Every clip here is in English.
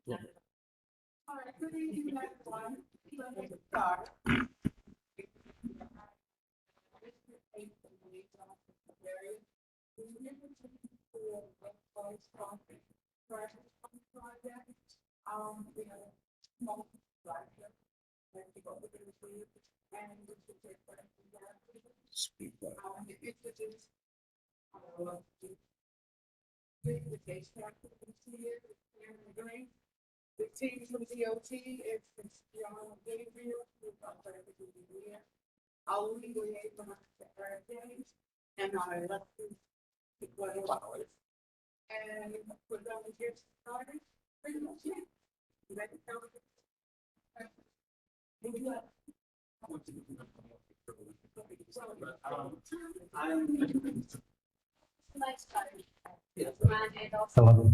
All right, good evening, everyone. Let me start. We have multiple projects that we go over the week, and we should take what we have. Speak up. Introduce the case activities here, the team from DOT is John Gabriel, who's on the year. Our legal liaison to Eric James, and our elected Gwen Flowers. And we're going to get started pretty much it. You ready to go? Let's start. And also.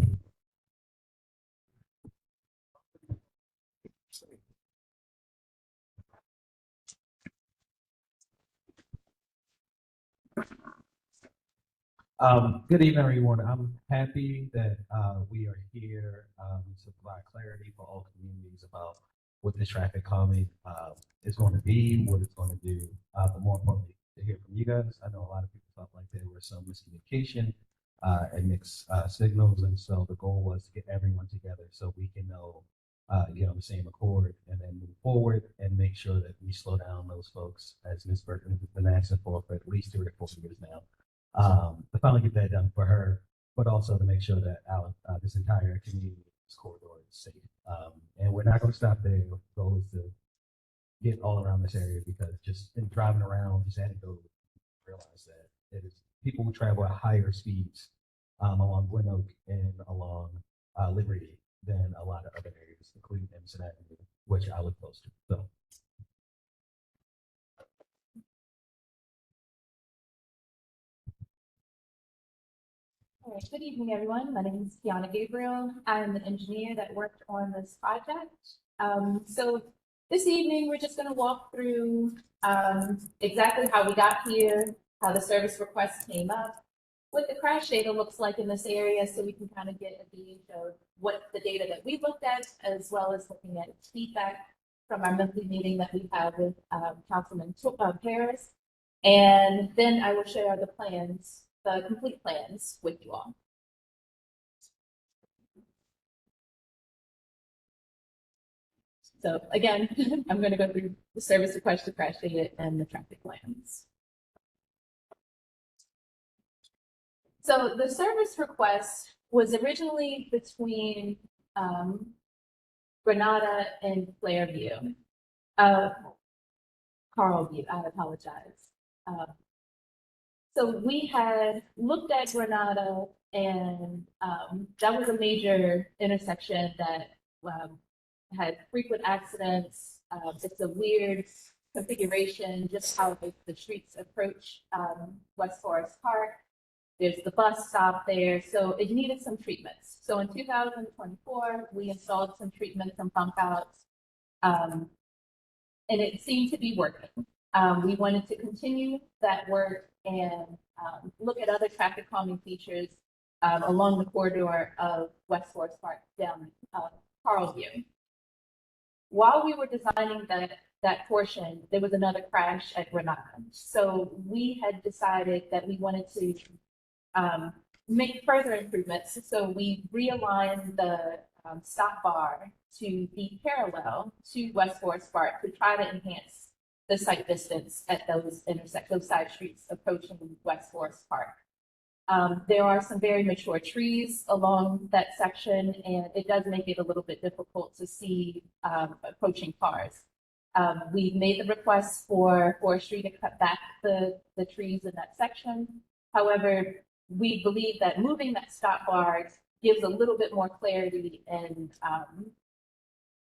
Good evening, everyone. I'm happy that we are here to provide clarity for all communities about what this traffic calming is going to be, what it's going to do, but more importantly, to hear from you guys. I know a lot of people felt like there was some miscommunication and mixed signals, and so the goal was to get everyone together so we can know, get on the same accord, and then move forward and make sure that we slow down those folks, as Ms. Burton has been asking for at least 3 or 4 years now. To finally get that done for her, but also to make sure that our this entire community, this corridor is safe. And we're not going to stop there. The goal is to get all around this area, because just in driving around, just anecdote, realize that it is people who travel at higher speeds along Glen Oak and along Liberty than a lot of other areas, including Emerson Avenue, which I live close to. So. All right, good evening, everyone. My name is Kiana Gabriel. I'm the engineer that worked on this project. So this evening, we're just going to walk through exactly how we got here, how the service request came up, what the crash data looks like in this area, so we can kind of get a gauge of what the data that we looked at, as well as looking at feedback from our monthly meeting that we have with Councilman Paris. And then I will share the plans, the complete plans with you all. So again, I'm going to go through the service request, the crash data, and the traffic plans. So the service request was originally between Granada and Clairview. Carlview, I apologize. So we had looked at Granada, and that was a major intersection that had frequent accidents. It's a weird configuration, just how the streets approach West Forest Park. There's the bus stop there, so it needed some treatments. So in 2024, we installed some treatments and bump outs, and it seemed to be working. We wanted to continue that work and look at other traffic calming features along the corridor of West Forest Park down Carlview. While we were designing that portion, there was another crash at Granada. So we had decided that we wanted to make further improvements. So we realigned the stop bar to be parallel to West Forest Park to try to enhance the sight distance at those those side streets approaching West Forest Park. There are some very mature trees along that section, and it does make it a little bit difficult to see approaching cars. We made the request for forestry to cut back the trees in that section. However, we believe that moving that stop bar gives a little bit more clarity and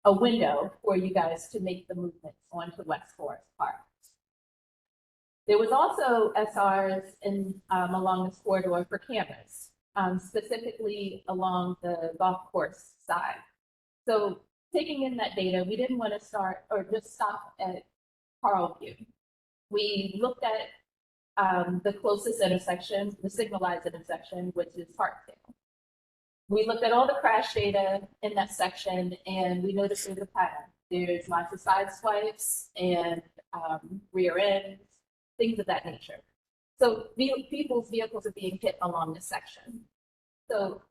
a window for you guys to make the movements onto West Forest Park. There was also SRs along this corridor for cameras, specifically along the golf course side. So taking in that data, we didn't want to start or just stop at Carlview. We looked at the closest intersection, the signalized intersection, which is Hartdale. we looked at all the crash data in that section and we noticed there's a pattern. There's lots of side swipes and rear ends, things of that nature. So people's vehicles are being hit along this section. So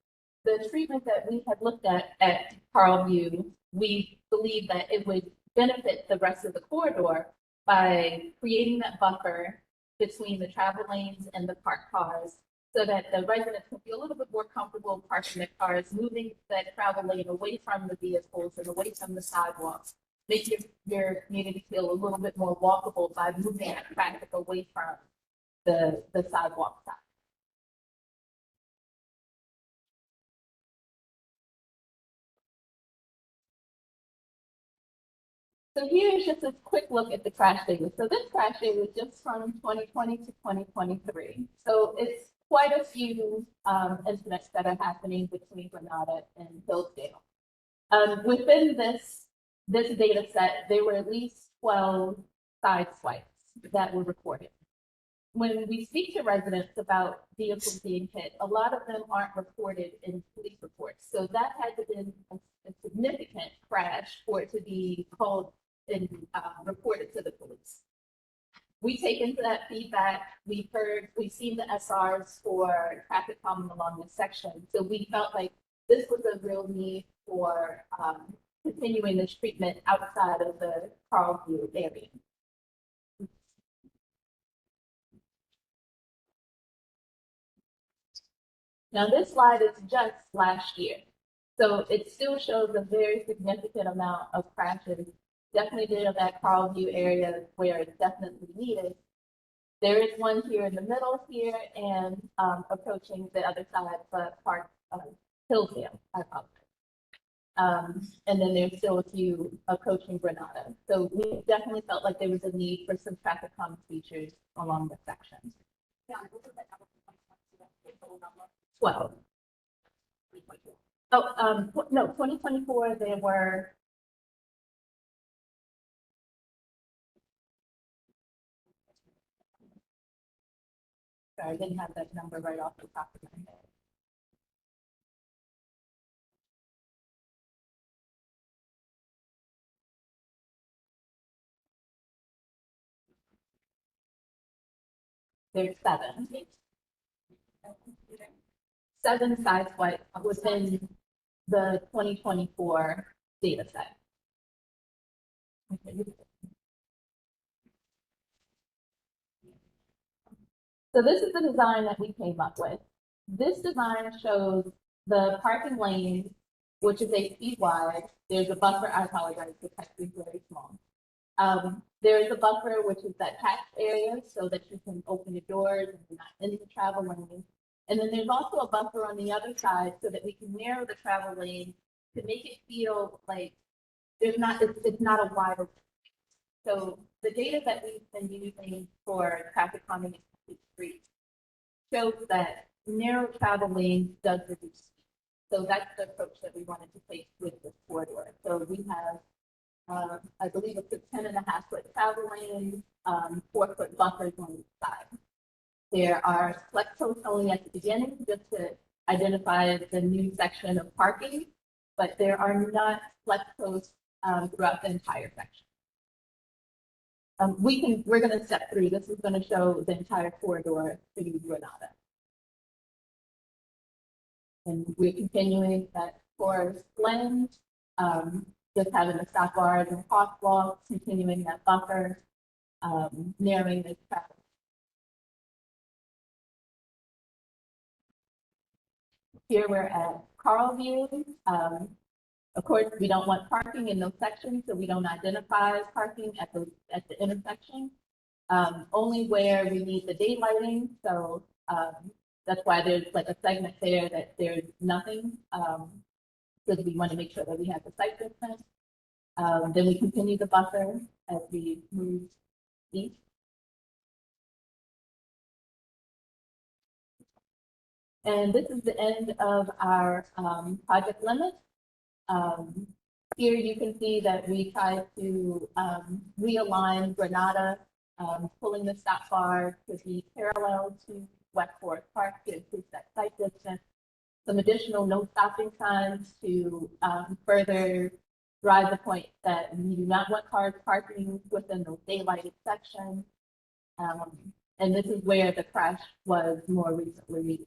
the treatment that we had looked at Carlview, we believe that it would benefit the rest of the corridor by creating that buffer between the travel lanes and the parked cars so that the residents can feel a little bit more comfortable parking their cars, moving that travel lane away from the vehicles and away from the sidewalks. Make your community feel a little bit more walkable by moving that traffic away from the sidewalk side. So here's just a quick look at the crash data. So this crash data is just from 2020 to 2023. So it's quite a few incidents that are happening between Granada and Hillsdale. Within this data set, there were at least 12 side swipes that were reported. When we speak to residents about vehicles being hit, a lot of them aren't reported in police reports. So that had to be a significant crash for it to be called and reported to the police. We take into that feedback. We've seen the SRs for traffic calming along this section. So we felt like this was a real need for continuing this treatment outside of the Carlview area. Now this slide is just last year. So it still shows a very significant amount of crashes, definitely near that Carlview area where it's definitely needed. There is one here in the middle here and approaching the other side, but part of Hillsdale, I apologize. And then there's still a few approaching Granada. So we definitely felt like there was a need for some traffic calming features along the section. 12. Oh, no, 2024, there were. Sorry, I didn't have that number right off the top of my head. There's 7. 7 side swipes within the 2024 data set. So this is the design that we came up with. This design shows the parking lane, which is 8 feet wide. There's a buffer, I apologize, the text is very small. There is a buffer, which is that hatched area so that you can open the doors and you're not in the travel lane. And then there's also a buffer on the other side so that we can narrow the travel lane to make it feel like it's not a wide open. So the data that we've been using for traffic calming in complete streets shows that narrow travel lanes does reduce speed. So that's the approach that we wanted to take with this corridor. So we have, I believe it's a 10.5-foot travel lane, 4-foot buffers on each side. There are flex posts only at the beginning just to identify the new section of parking, but there are not flex posts throughout the entire section. We're going to step through. This is going to show the entire corridor to Granada. And we're continuing that Forest Blend, just having the stop bars and crosswalks, continuing that buffer, narrowing the traffic. Here we're at Carlview. Of course, we don't want parking in those sections, so we don't identify parking at the intersection. Only where we need the daylighting. So that's why there's like a segment there that there's nothing. Because we want to make sure that we have the site distance. Then we continue the buffer as we move east. And this is the end of our project limit. Here you can see that we tried to realign Granada, pulling the stop bar to be parallel to West Forest Park to increase that site distance. some additional no stopping signs to further drive the point that we do not want cars parking within the daylighted section. And this is where the crash was more recently,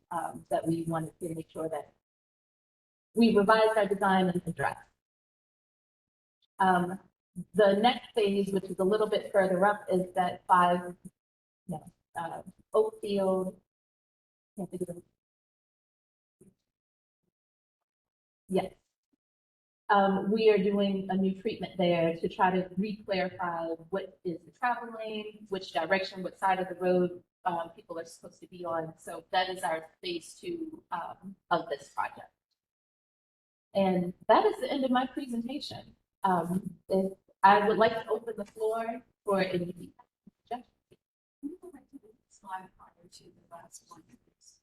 that we wanted to make sure that we revised our design and addressed. The next phase, which is a little bit further up, is that Oakfield. Can't think of it. Yes. We are doing a new treatment there to try to re-clarify what is the travel lane, which direction, what side of the road people are supposed to be on. So that is our phase 2 of this project. And that is the end of my presentation. If I would like to open the floor for any suggestions. Slide prior to the last one.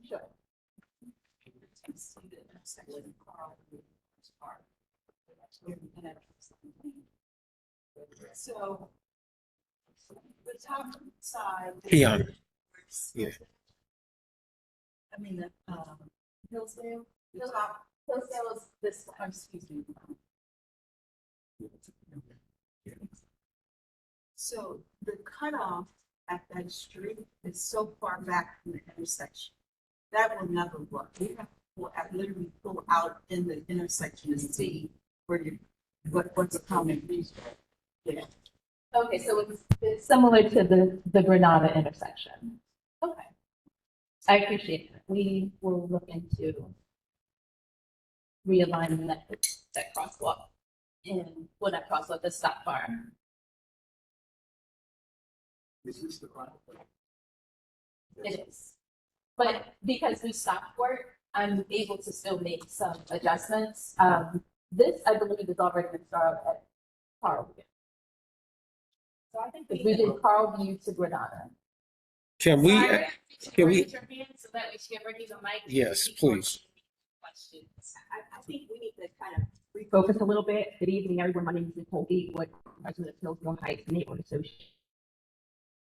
Sure. See the intersection of Carl and Park. So the top side. Keon. Yeah. I mean, Hillsdale, the top, Hillsdale is this one. excuse me. So the cutoff at that street is so far back from the intersection. That will never work. We have to literally pull out in the intersection and see where what's coming. Yeah. Okay, so it's similar to the Granada intersection. Okay. I appreciate it. We will look into realigning that crosswalk and that crosswalk, the stop bar. Is this the right way? It is. But because we stopped work, I'm able to still make some adjustments. This, I believe, is already installed at Carlview. So I think Because we did Carlview to Granada. Can we, Sorry, can we, raise your hand so that we can bring you the mic. Yes, Before please. questions. I think we need to kind of refocus a little bit. Good evening, everyone. My name is Nicole Gatewood, president of Hillsdale Heights Neighborhood Association.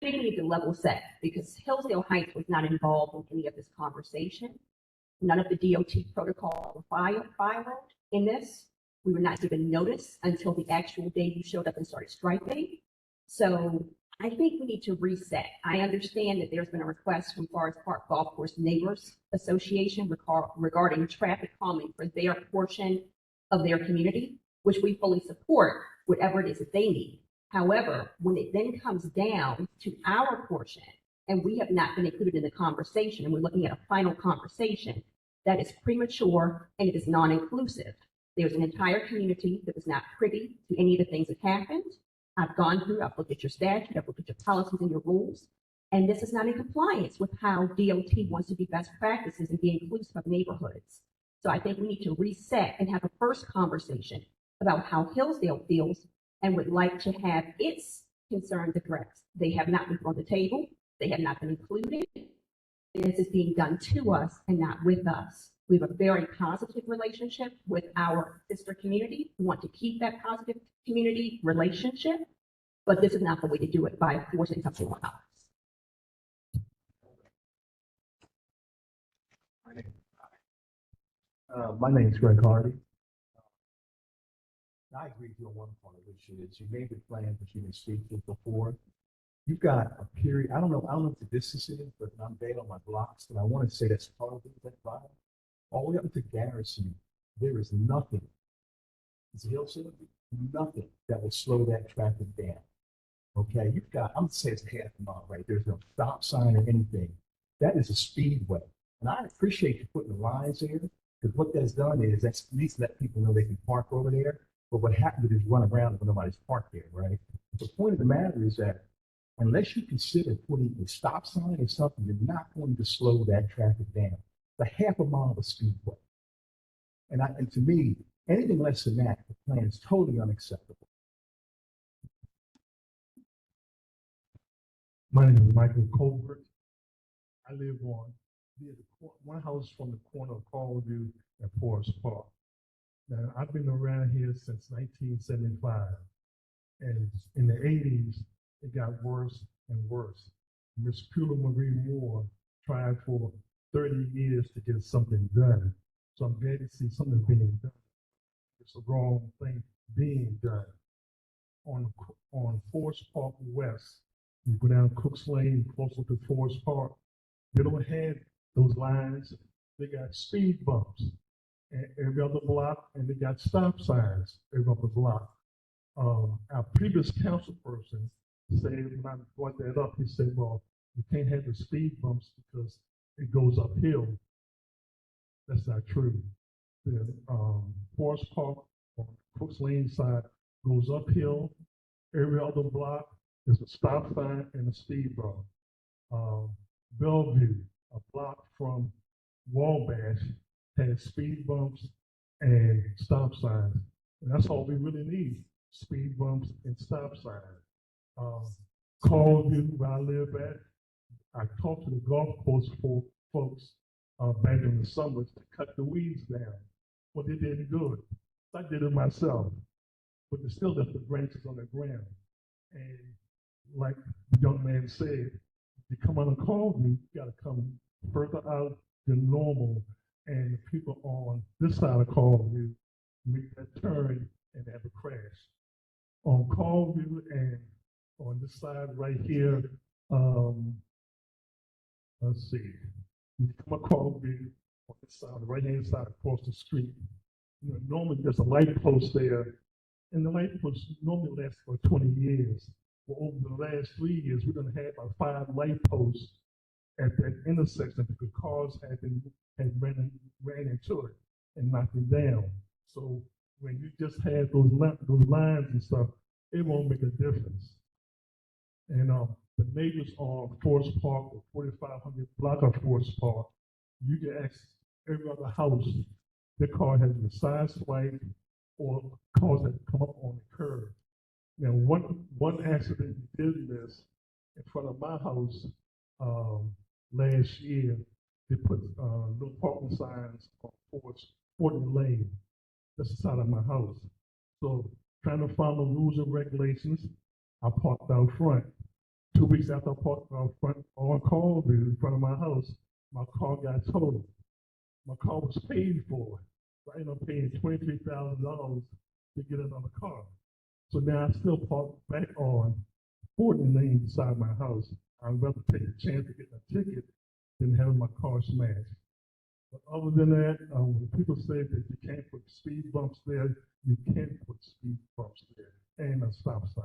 I think we need to level set because Hillsdale Heights was not involved in any of this conversation. None of the DOT protocol were followed in this. We were not given notice until the actual day you showed up and started striping. So I think we need to reset. I understand that there's been a request from Forest Park Golf Course Neighbors Association regarding traffic calming for their portion of their community, which we fully support, whatever it is that they need. However, when it then comes down to our portion, and we have not been included in the conversation, and we're looking at a final conversation, that is premature and it is non-inclusive. There's an entire community that was not privy to any of the things that happened. I've gone through, I've looked at your statute, I've looked at your policies and your rules, and this is not in compliance with how DOT wants to be best practices and be inclusive of neighborhoods. So I think we need to reset and have a first conversation about how Hillsdale feels and would like to have its concerns addressed. They have not been on the table, they have not been included. This is being done to us and not with us. We have a very positive relationship with our sister community. We want to keep that positive community relationship, but this is not the way to do it by forcing something on us. My name is Greg Hardy. I agree with you on one part, which is you made the plan, but you didn't speak to it before. You've got a period, I don't know what the distance is, but I'm bad on my blocks, and I want to say that's part of that vibe. All the way up to Garrison, there is nothing. It's a hill city, nothing that will slow that traffic down. Okay, you've got, I'm gonna say it's half a mile, right? There's no stop sign or anything. That is a speedway. And I appreciate you putting the lines there, because what that's done is that's at least let people know they can park over there. But what happens is run around when nobody's parked there, right? The point of the matter is that unless you consider putting a stop sign or something, you're not going to slow that traffic down. The half a mile of speedway. And to me, anything less than that, the plan is totally unacceptable. My name is Michael Colbert. I live on one house from the corner of Carlview and Forest Park. Now, I've been around here since 1975. And in the 80s, it got worse and worse. Miss Pula Marie Moore tried for 30 years to get something done. So I'm glad to see something being done. It's the wrong thing being done. On Forest Park West, you go down Cooks Lane, closer to Forest Park, they don't have those lines. They got speed bumps every other block, and they got stop signs every other block. Our previous council person said, when I brought that up, he said, well, you can't have the speed bumps because it goes uphill. That's not true. The Forest Park on Cooks Lane side goes uphill. Every other block is a stop sign and a speed bump. Bellevue, a block from Wabash, has speed bumps and stop signs. And that's all we really need, speed bumps and stop signs. Callview, where I live at, I talked to the golf course folks back in the summers to cut the weeds down. Well, they didn't do it. I did it myself, but they still left the branches on the ground. And like the young man said, you come on a Callview, you gotta come further out than normal. And the people on this side of Callview make that turn and have a crash. On Callview and on this side right here, let's see, you come across Callview on this side, the right-hand side across the street. You know, normally there's a light post there, and the light post normally lasts for 20 years. Well, over the last 3 years, we're gonna have about 5 light posts at that intersection because cars had ran into it and knocked it down. So when you just have those lines and stuff, it won't make a difference. And the neighbors on Forest Park, the 4500 block of Forest Park, you can ask every other house, their car has been side swiped or cars that come up on the curb. Now, one accident did this in front of my house last year. They put little parking signs on Forty Lane. That's the side of my house. So trying to follow rules and regulations, I parked out front. 2 weeks after I parked out front on Callview in front of my house, my car got totaled. My car was paid for. So I ended up paying $23,000 to get another car. So now I still park back on 40 Lane beside my house. I'd rather take a chance of getting a ticket than having my car smashed. But other than that, when people say that you can't put speed bumps there, you can't put speed bumps there and a stop sign.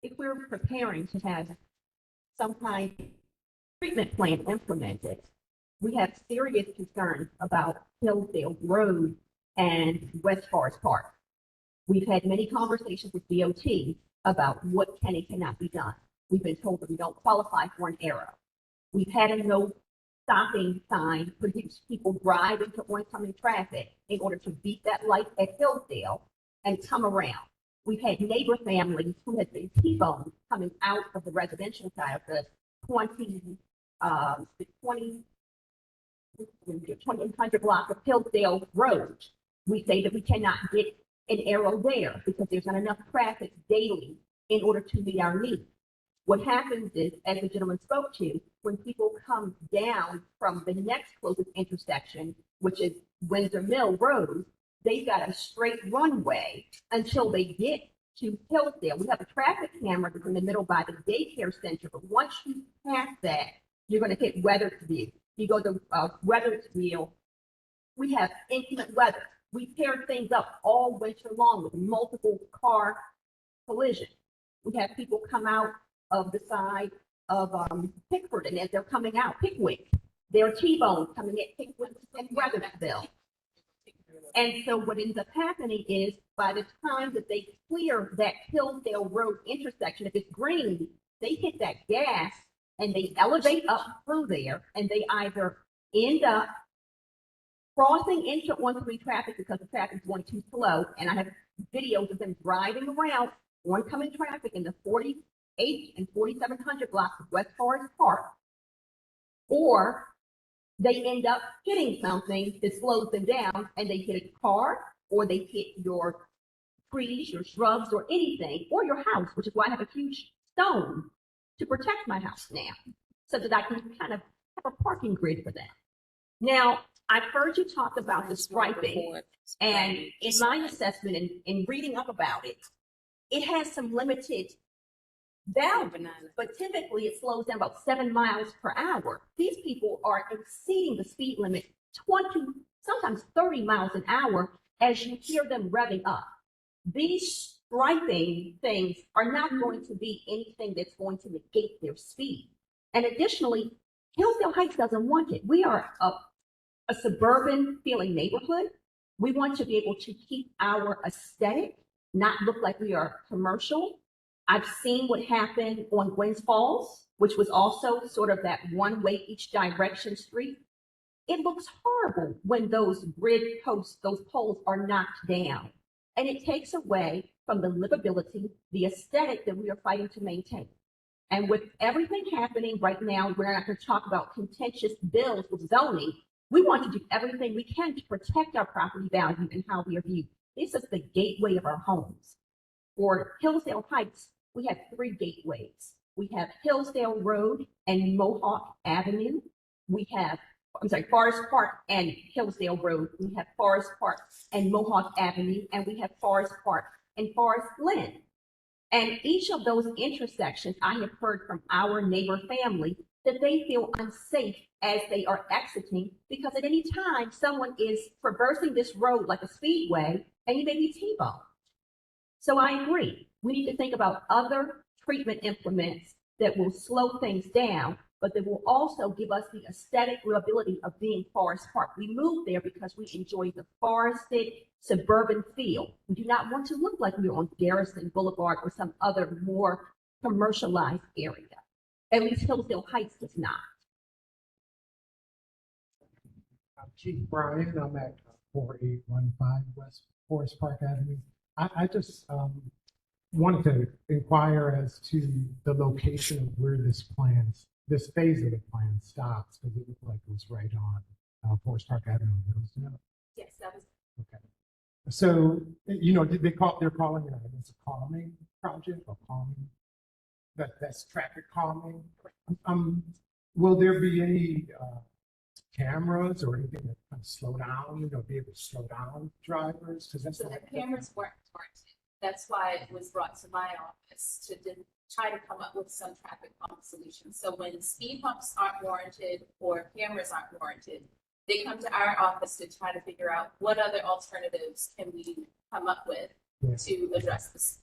If we're preparing to have some kind of treatment plan implemented, we have serious concerns about Hillsdale Road and West Forest Park. We've had many conversations with DOT about what can and cannot be done. We've been told that we don't qualify for an arrow. We've had a no stopping sign produce people drive into oncoming traffic in order to beat that light at Hillsdale and come around. We've had neighbor families who have been T-boned coming out of the residential side of the 2000 block of Hillsdale Road. We say that we cannot get an arrow there because there's not enough traffic daily in order to meet our needs. What happens is, as the gentleman spoke to, when people come down from the next closest intersection, which is Windsor Mill Road, they've got a straight runway until they get to Hillsdale. We have a traffic camera that's in the middle by the daycare center, but once you pass that, you're going to hit Weathersview. You go to Weathersview, we have inclement weather. We tear things up all winter long with multiple car collisions. We have people come out of the side of Pickford, and as they're coming out, Pickwick, they're T-boned coming at Pickwick and Weathersville. And so what ends up happening is by the time that they clear that Hillsdale Road intersection, if it's green, they hit that gas and they elevate up through there, and they either end up crossing into on-three traffic because the traffic is going too slow. And I have videos of them driving around oncoming traffic in the 48 and 4700 blocks of West Forest Park, or they end up hitting something that slows them down and they hit a car or they hit your trees or shrubs or anything, or your house, which is why I have a huge stone to protect my house now, so that I can kind of have a parking grid for that. Now, I've heard you talk about the striping, and in my assessment and in reading up about it, it has some limited value, but typically it slows down about 7 miles per hour. These people are exceeding the speed limit 20, sometimes 30 miles an hour as you hear them revving up. These striping things are not going to be anything that's going to negate their speed. And additionally, Hillsdale Heights doesn't want it. We are a suburban feeling neighborhood. We want to be able to keep our aesthetic, not look like we are commercial. I've seen what happened on Gwynns Falls, which was also sort of that one-way each direction street. It looks horrible when those grid posts, those poles are knocked down. And it takes away from the livability, the aesthetic that we are fighting to maintain. And with everything happening right now, we're not going to talk about contentious bills with zoning. We want to do everything we can to protect our property value and how we are viewed. This is the gateway of our homes. For Hillsdale Heights, we have 3 gateways. We have Hillsdale Road and Mohawk Avenue. We have, Forest Park and Hillsdale Road. We have Forest Park and Mohawk Avenue, and we have Forest Park and Forest Glen. And each of those intersections, I have heard from our neighbor family that they feel unsafe as they are exiting, because at any time someone is traversing this road like a speedway and you may be T-boned. So I agree. We need to think about other treatment implements that will slow things down, but that will also give us the aesthetic ability of being Forest Park. We moved there because we enjoy the forested suburban feel. We do not want to look like we're on Garrison Boulevard or some other more commercialized area. At least Hillsdale Heights does not. I'm Keith Bryan. I'm at 4815 West Forest Park Avenue. I just wanted to inquire as to the location of where this phase of the plan stops, because it looked like it was right on Forest Park Avenue. Yes, that was. Okay. So, you know, they're calling it a calming project or calming. That's traffic calming. Will there be any cameras or anything that can slow down, be able to slow down drivers? Because that's So the cameras weren't warranted. That's why it was brought to my office to try to come up with some traffic calm solutions. So when speed bumps aren't warranted or cameras aren't warranted, they come to our office to try to figure out what other alternatives can we come up with to address this.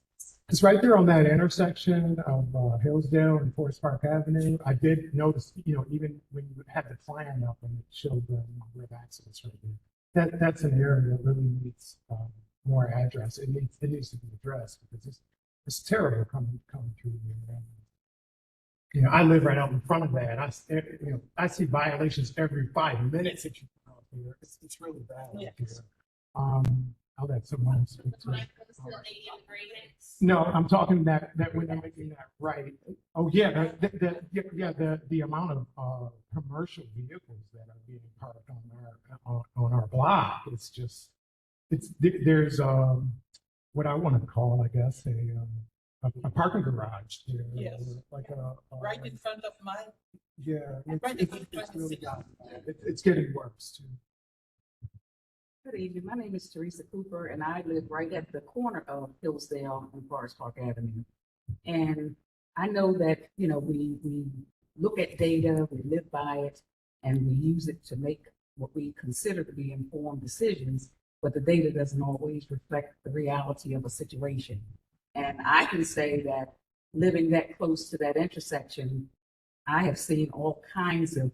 It's right there on that intersection of Hillsdale and Forest Park Avenue. I did notice, even when you had the plan up and it showed the number of accidents right there, that's an area that really needs more address. It needs to be addressed because it's terrible coming through here. I live right out in front of that. I see violations every 5 minutes that you come out here. It's really bad out here. I'll let someone speak to it. No, I'm talking that when they're making that right. Oh yeah, the amount of commercial vehicles that are being parked on our block. There's what I want to call, I guess, a parking garage there. Yes. Like Right in front of my. Yeah, Right in front of it's the really city. bad. It's getting worse too. Good evening. My name is Teresa Cooper, and I live right at the corner of Hillsdale and Forest Park Avenue. And I know that, we look at data, we live by it, and we use it to make what we consider to be informed decisions, but the data doesn't always reflect the reality of a situation. And I can say that living that close to that intersection, I have seen all kinds of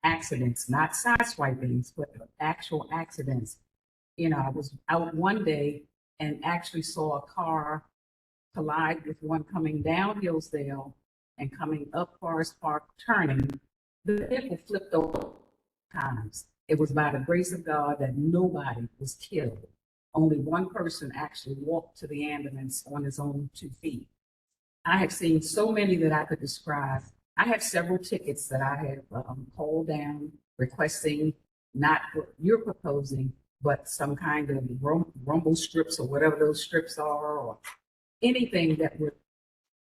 accidents, not side swipings, but actual accidents. I was out one day and actually saw a car collide with one coming down Hillsdale and coming up Forest Park turning. The vehicle flipped over times. It was by the grace of God that nobody was killed. Only one person actually walked to the ambulance on his own 2 feet. I have seen so many that I could describe. I have several tickets that I have called down requesting not what you're proposing, but some kind of rumble strips or whatever those strips are, or anything that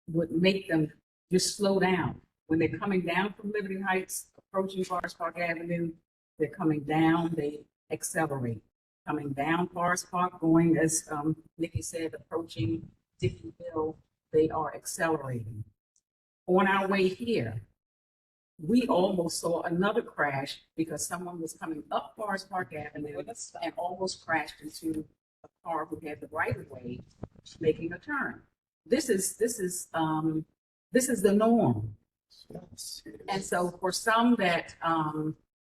would make them just slow down. When they're coming down from Liberty Heights, approaching Forest Park Avenue, they're coming down, they accelerate. Coming down Forest Park, going as Nikki said, approaching Dickieville, they are accelerating. On our way here, we almost saw another crash because someone was coming up Forest Park Avenue and almost crashed into a car who had the right of way, making a turn. This is the norm. And so for some that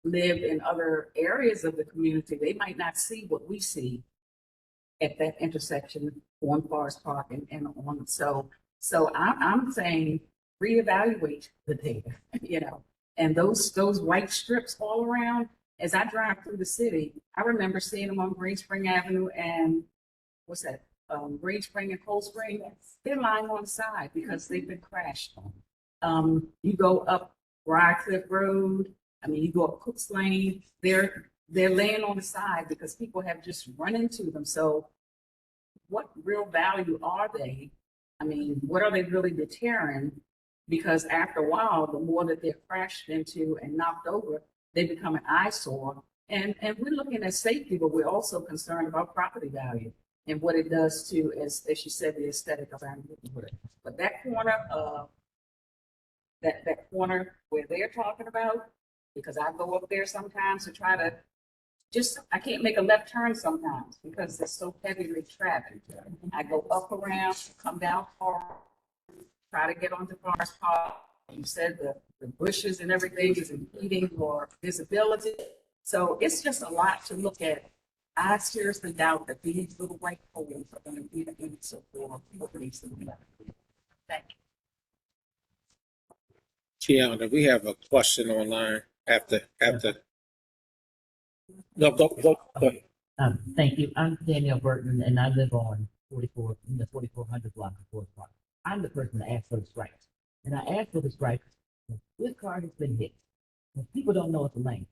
live in other areas of the community, they might not see what we see at that intersection on Forest Park and on. So I'm saying reevaluate the data, you know, and those white strips all around. As I drive through the city, I remember seeing them on Green Spring Avenue and what's that? Green Spring and Cold Spring. They're lying on the side because they've been crashed on. You go up Briarcliff Road. I mean, you go up Cooks Lane. They're laying on the side because people have just run into them. So, what real value are they? I mean, what are they really deterring? Because after a while, the more that they're crashed into and knocked over, they become an eyesore. And we're looking at safety, but we're also concerned about property value and what it does to, as you said, the aesthetic of our neighborhood. But that corner of that corner where they're talking about, because I go up there sometimes to try to I can't make a left turn sometimes because it's so heavily trafficked. I go up around, come down far, try to get onto Forest Park. You said the bushes and everything is impeding your visibility. So it's just a lot to look at. I seriously doubt that these little white holes are going to be the answer for what needs to be done. Thank you. Kiana, we have a question online after. No, go ahead. Thank you. I'm Danielle Burton, and I live on 44 in the 4400 block of Forest Park. I'm the person that asked for the stripes, and I asked for the stripes. This car has been hit. And people don't know it's a lane,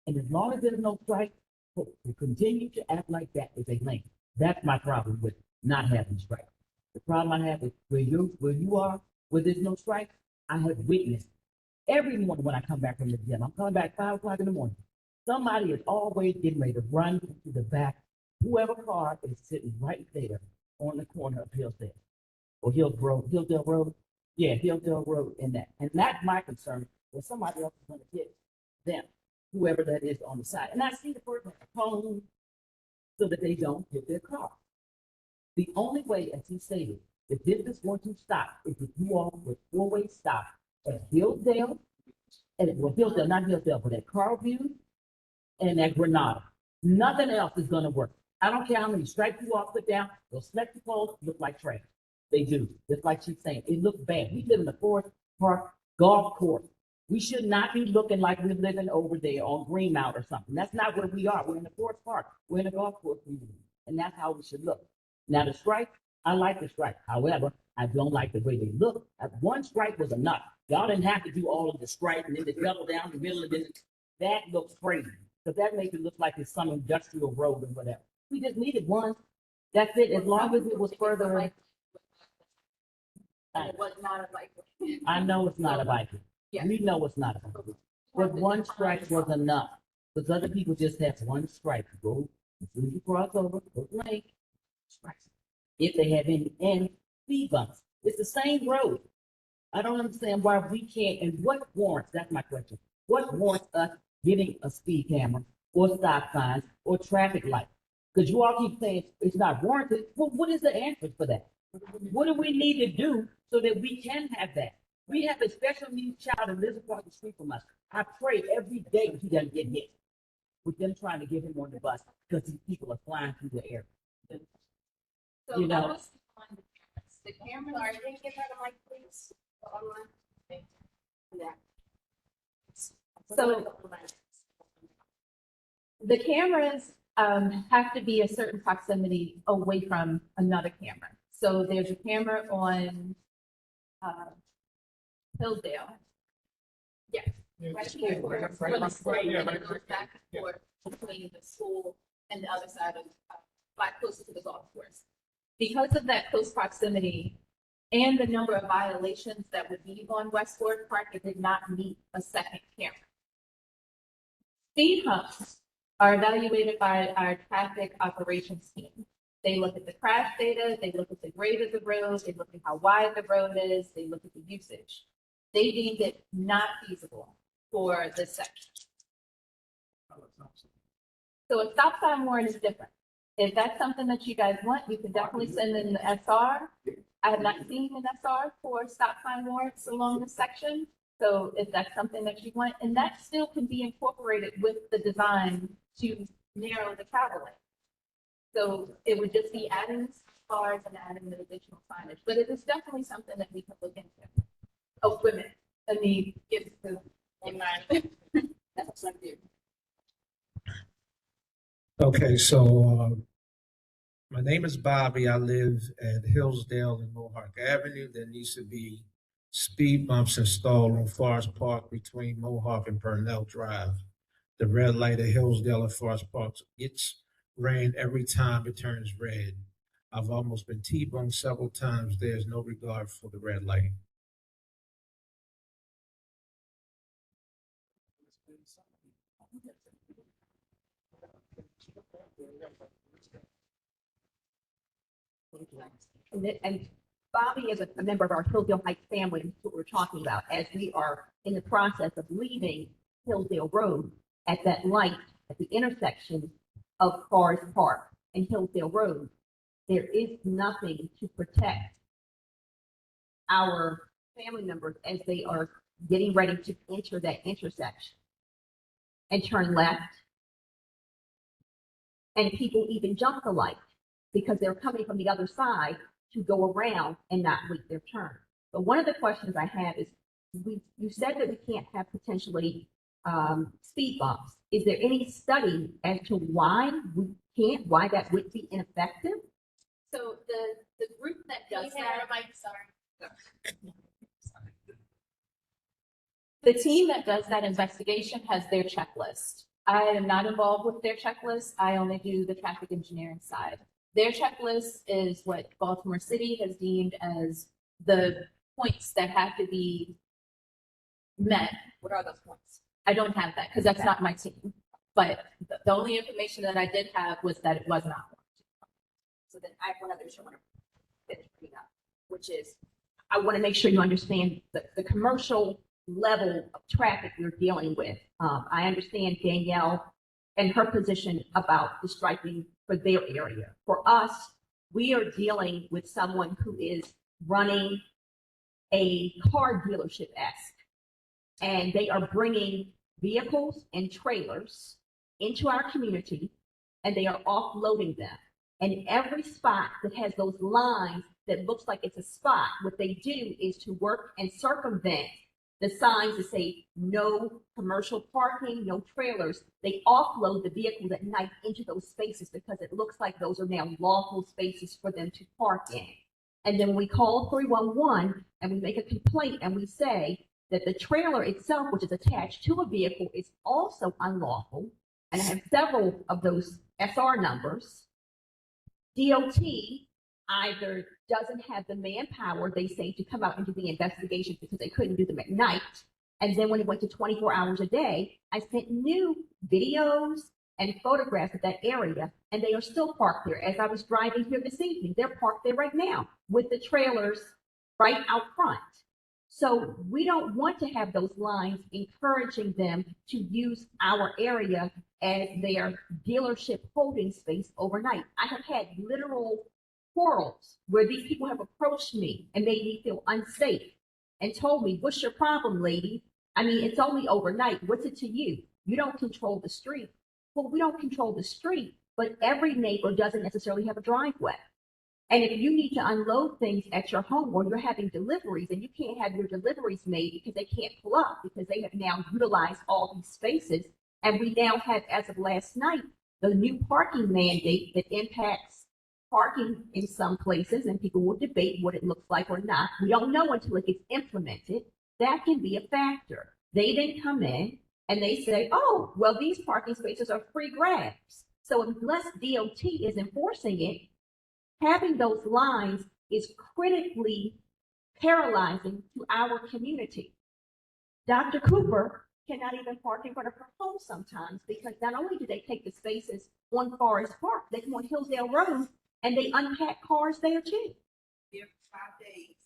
and as long as there's no stripes, we continue to act like that is a lane. That's my problem with not having stripes. The problem I have is where you are, where there's no stripes. I have witnessed every morning when I come back from the gym. I'm coming back 5 o'clock in the morning. Somebody is always getting ready to run to the back. Whoever car is sitting right there on the corner of Hillsdale or Hillsdale Road. Yeah, Hillsdale Road and that. And that's my concern, when somebody else is going to hit them, whoever that is on the side. And I see the person home so that they don't hit their car. The only way, as he stated, if this is going to stop, is if you all would four-way stop at Hillsdale, Hillsdale, not Hillsdale, but at Carview, and at Granada. Nothing else is going to work. I don't care how many stripes you all put down, those reflective poles look like trash. They do. Just like she's saying, it looks bad. We live in the Forest Park golf course. We should not be looking like we're living over there on Greenmount or something. That's not where we are. We're in the Forest Park. We're in a golf course community. And that's how we should look. Now, the stripes, I like the stripes. However, I don't like the way they look. One stripe was enough. Y'all didn't have to do all of the stripe and then the double down the middle of it. That looks crazy. Because that makes it look like it's some industrial road or whatever. We just needed one. That's it. As long as it was further. It was not a bike lane. I know it's not a bike lane. Yeah. We know it's not a bike lane. But one stripe was enough. Because other people just have one stripe. Go, as soon as you cross over, go lane, stripes. If they have any, and speed bumps. It's the same road. I don't understand why we can't, and what warrants, that's my question. What warrants us getting a speed camera or stop signs or traffic lights? Because you all keep saying it's not warranted. Well, what is the answer for that? What do we need to do so that we can have that? We have a special needs child that lives across the street from us. I pray every day he doesn't get hit with them trying to get him on the bus because these people are flying through the air. So You know. I was on the cameras. Are they get that on mic, please? Online. Thank you. Yeah. So the cameras have to be a certain proximity away from another camera. So there's a camera on Hillsdale. Yes, right here. Where the school, and it goes back and forth between the school and the other side of, like closer to the golf course. Because of that close proximity and the number of violations that would be on West Forest Park, it did not meet a second camera. Speed humps are evaluated by our traffic operations team. They look at the crash data, they look at the grade of the road, they look at how wide the road is, they look at the usage. They deemed it not feasible for this section. So a stop sign warrant is different. If that's something that you guys want, you can definitely send in the SR. I have not seen an SR for stop sign warrants along this section. So if that's something that you want, and that still can be incorporated with the design to narrow the travel lane. So it would just be adding cars and adding the additional signage, but it is definitely something that we can look into. Oh, women, I mean, give the, that's what I do. Okay, so my name is Bobby. I live at Hillsdale and Mohawk Avenue. There needs to be speed bumps installed on Forest Park between Mohawk and Purnell Drive. The red light at Hillsdale and Forest Park gets ran every time it turns red. I've almost been T-boned several times. There's no regard for the red light. And Bobby is a member of our Hillsdale Heights family, is what we're talking about, as we are in the process of leaving Hillsdale Road at that light at the intersection of Forest Park and Hillsdale Road. There is nothing to protect our family members as they are getting ready to enter that intersection and turn left. And people even jump the light because they're coming from the other side to go around and not wait their turn. But one of the questions I have is, you said that we can't have potentially speed bumps. Is there any study as to why we can't, why that would be ineffective? So the group that does that. The team that does that investigation has their checklist. I am not involved with their checklist. I only do the traffic engineering side. Their checklist is what Baltimore City has deemed as the points that have to be met. What are those points? I don't have that because that's not my team. But the only information that I did have was that it was not. So then I have one other issue I want to finish bringing up, which is I want to make sure you understand the commercial level of traffic we're dealing with. I understand Danielle and her position about the striping for their area. For us, we are dealing with someone who is running a car dealership-esque, and they are bringing vehicles and trailers into our community, and they are offloading them. And every spot that has those lines that looks like it's a spot, what they do is to work and circumvent the signs that say no commercial parking, no trailers. They offload the vehicles at night into those spaces because it looks like those are now lawful spaces for them to park in. And then we call 311 and we make a complaint and we say that the trailer itself, which is attached to a vehicle, is also unlawful. And I have several of those SR numbers. DOT either doesn't have the manpower, they say, to come out and do the investigation because they couldn't do them at night. And then when it went to 24 hours a day, I sent new videos and photographs of that area, and they are still parked there. As I was driving here this evening, they're parked there right now with the trailers right out front. So we don't want to have those lines encouraging them to use our area as their dealership holding space overnight. I have had literal quarrels where these people have approached me and made me feel unsafe and told me, "What's your problem, lady? I mean, it's only overnight. What's it to you? You don't control the street." Well, we don't control the street, but every neighbor doesn't necessarily have a driveway. And if you need to unload things at your home or you're having deliveries and you can't have your deliveries made because they can't pull up because they have now utilized all these spaces. And we now have, as of last night, the new parking mandate that impacts parking in some places, and people will debate what it looks like or not. We don't know until it gets implemented. That can be a factor. They then come in and they say, "Oh, well, these parking spaces are free grabs." So unless DOT is enforcing it, having those lines is critically paralyzing to our community. Dr. Cooper cannot even park in front of her home sometimes because not only do they take the spaces on Forest Park, they come on Hillsdale Road and they unpack cars there too. Here for 5 days.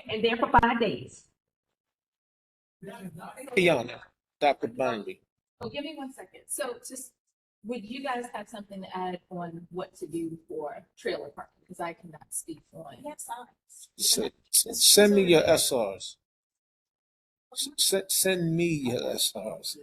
And there for 5 days. Beyond Dr. Bundy. Oh, give me 1 second. So just, would you guys have something to add on what to do for trailer parking? Because I cannot speak on. Yes, Send me your SRs. Send me your SRs.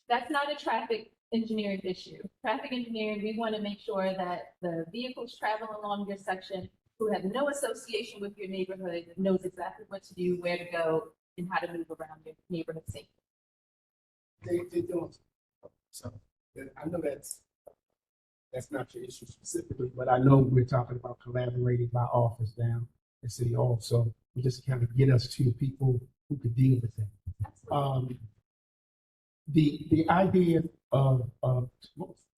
That's not a traffic engineering issue. Traffic engineering, we want to make sure that the vehicles traveling along your section who have no association with your neighborhood knows exactly what to do, where to go, and how to move around your neighborhood safely. They don't. So I know that's not your issue specifically, but I know we're talking about collaborating my office down at City Hall. So we just kind of get us to people who could deal with it. The idea of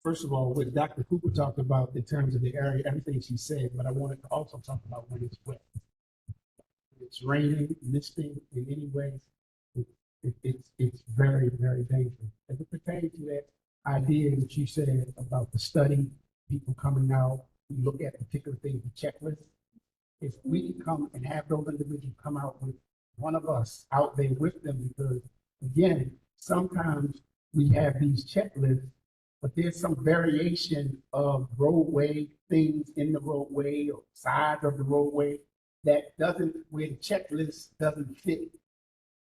first of all, what Dr. Cooper talked about in terms of the area, everything she said, but I wanted to also talk about when it's wet. When it's raining, misting in any way, it's very, very dangerous. As it pertains to that idea that you said about the study, people coming out, we look at particular things, the checklist. If we can come and have those individuals come out with one of us out there with them, because again, sometimes we have these checklists, but there's some variation of roadway things in the roadway or sides of the roadway that doesn't, where the checklist doesn't fit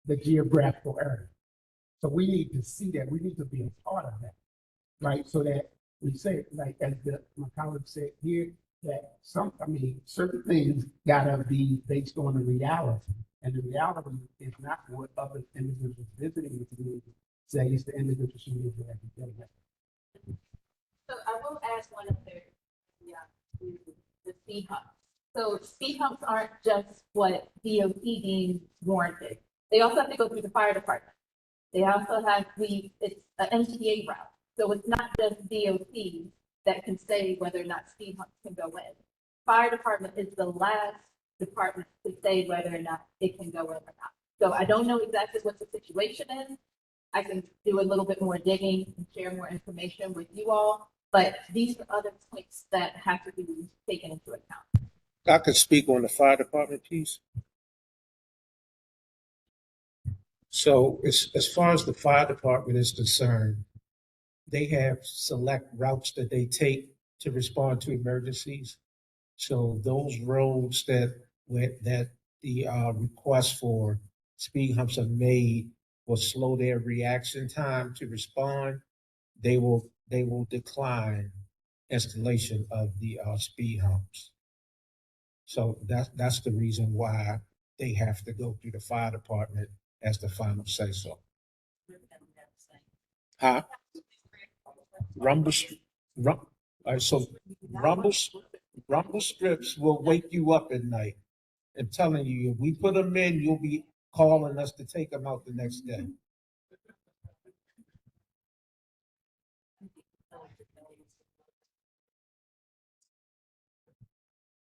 the geographical area. So we need to see that. We need to be a part of that, right? So that we say, like as my colleague said here, that certain things gotta be based on the reality. And the reality is not what other individuals visiting the community say, it's the individuals who live there every day. So I will add one other, the speed humps. So speed humps aren't just what DOT deems warranted. They also have to go through the fire department. They also have it's an MTA route. So it's not just DOT that can say whether or not speed humps can go in. Fire department is the last department to say whether or not it can go in or not. So I don't know exactly what the situation is. I can do a little bit more digging and share more information with you all, but these are other points that have to be taken into account. I could speak on the fire department piece. So as far as the fire department is concerned, they have select routes that they take to respond to emergencies. So those roads that the request for speed humps are made will slow their reaction time to respond. They will decline installation of the speed humps. So that's the reason why they have to go through the fire department as the final say so. Huh? Rumble strips will wake you up at night. I'm telling you, if we put them in, you'll be calling us to take them out the next day.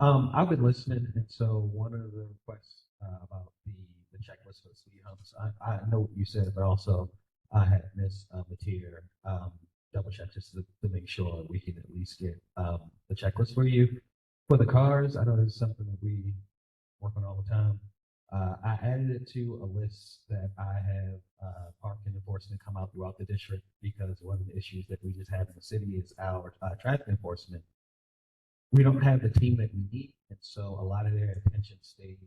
I've been listening, and so one of the requests about the checklist for the speed humps, I know what you said, but also I had missed Matia double check just to make sure we can at least get the checklist for you. For the cars, I know this is something that we work on all the time. I added it to a list that I have parking enforcement come out throughout the district, because one of the issues that we just have in the city is our traffic enforcement. We don't have the team that we need, and so a lot of their attention stays